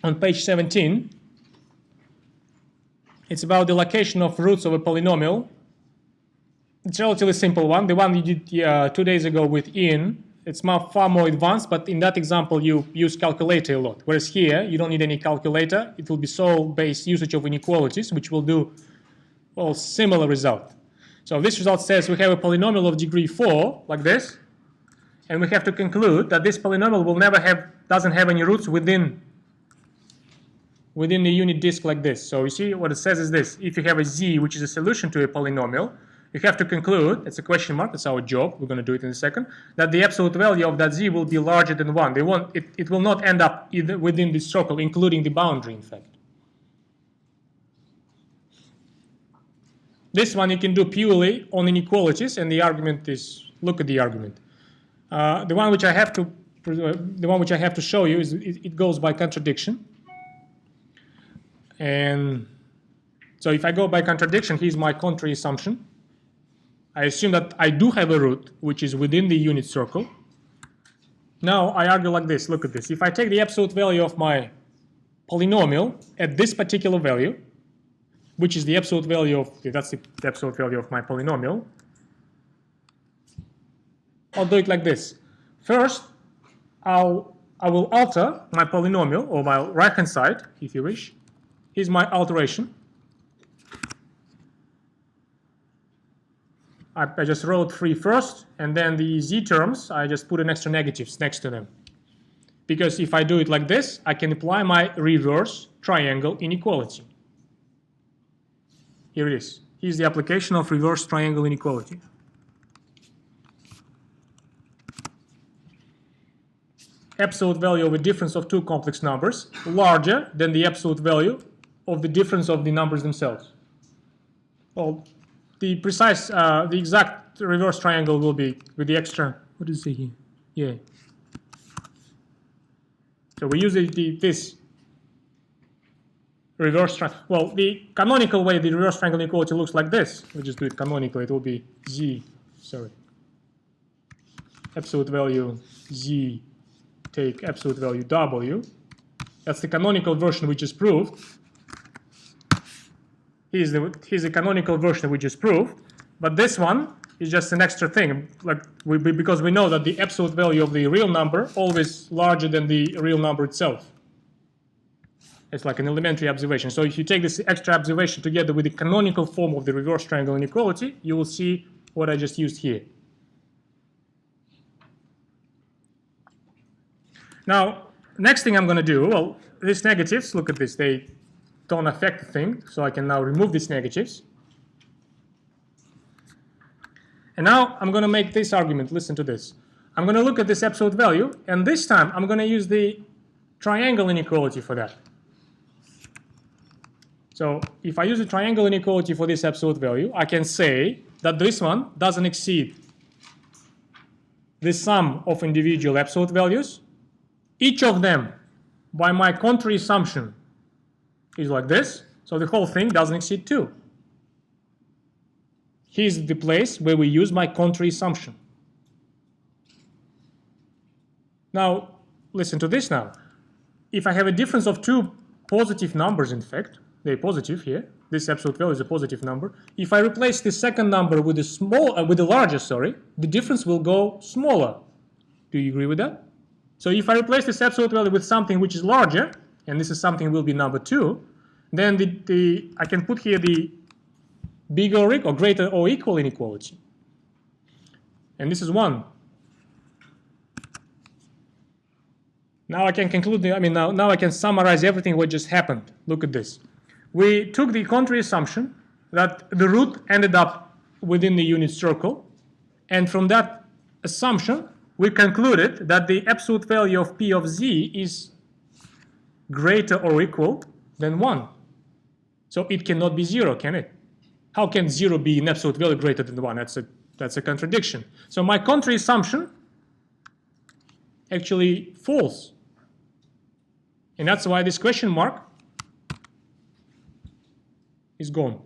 on page 17. It's about the location of roots of a polynomial. It's a relatively simple one. The one you did 2 days ago with Ian, it's far more advanced, but in that example you use calculator a lot. Whereas here, you don't need any calculator. It will be solve-based usage of inequalities, which will do, well, similar result. So this result says we have a polynomial of degree 4, like this, and we have to conclude that this polynomial doesn't have any roots within the unit disk like this. So you see what it says is this: if you have a z which is a solution to a polynomial, you have to conclude, it's a question mark, that's our job, we're going to do it in a second, that the absolute value of that z will be larger than 1. It will not end up either within this circle, including the boundary, in fact. This one you can do purely on inequalities, and the argument is, look at the argument. The one which I have to show you is it goes by contradiction. And so if I go by contradiction, here's my contrary assumption. I assume that I do have a root which is within the unit circle. Now I argue like this. Look at this. If I take the absolute value of my polynomial at this particular value, which is the absolute value of, that's the absolute value of my polynomial, I'll do it like this. First, I will alter my polynomial, or my right-hand side, if you wish. Here's my alteration. I just wrote 3 first, and then the z terms, I just put an extra negatives next to them. Because if I do it like this, I can apply my reverse triangle inequality. Here it is. Here's the application of reverse triangle inequality. Absolute value of a difference of two complex numbers larger than the absolute value of the difference of the numbers themselves. Well, the exact reverse triangle will be with the extra, what does it say here? Yeah. So we use this reverse triangle. Well, the canonical way the reverse triangle inequality looks like this. We just do it canonically. It will be absolute value z, take absolute value w. That's the canonical version we just proved. Here's the canonical version we just proved, but this one is just an extra thing, because we know that the absolute value of the real number always larger than the real number itself. It's like an elementary observation. So if you take this extra observation together with the canonical form of the reverse triangle inequality, you will see what I just used here. Now, next thing I'm going to do, well, these negatives, look at this, they don't affect the thing, so I can now remove these negatives. And now I'm going to make this argument. Listen to this. I'm going to look at this absolute value, and this time I'm going to use the triangle inequality for that. So if I use the triangle inequality for this absolute value, I can say that this one doesn't exceed the sum of individual absolute values. Each of them, by my contrary assumption, is like this, so the whole thing doesn't exceed 2. Here's the place where we use my contrary assumption. Now, listen to this now. If I have a difference of two positive numbers, in fact, they're positive here, this absolute value is a positive number. If I replace the second number with the larger, the difference will go smaller. Do you agree with that? So if I replace this absolute value with something which is larger, and this is something will be number 2, then I can put here the bigger or greater or equal inequality. And this is 1. Now I can conclude, now I can summarize everything what just happened. Look at this. We took the contrary assumption that the root ended up within the unit circle, and from that assumption, we concluded that the absolute value of p of z is greater or equal than 1. So it cannot be 0, can it? How can 0 be an absolute value greater than 1? That's a contradiction. So my contrary assumption actually false. And that's why this question mark is gone.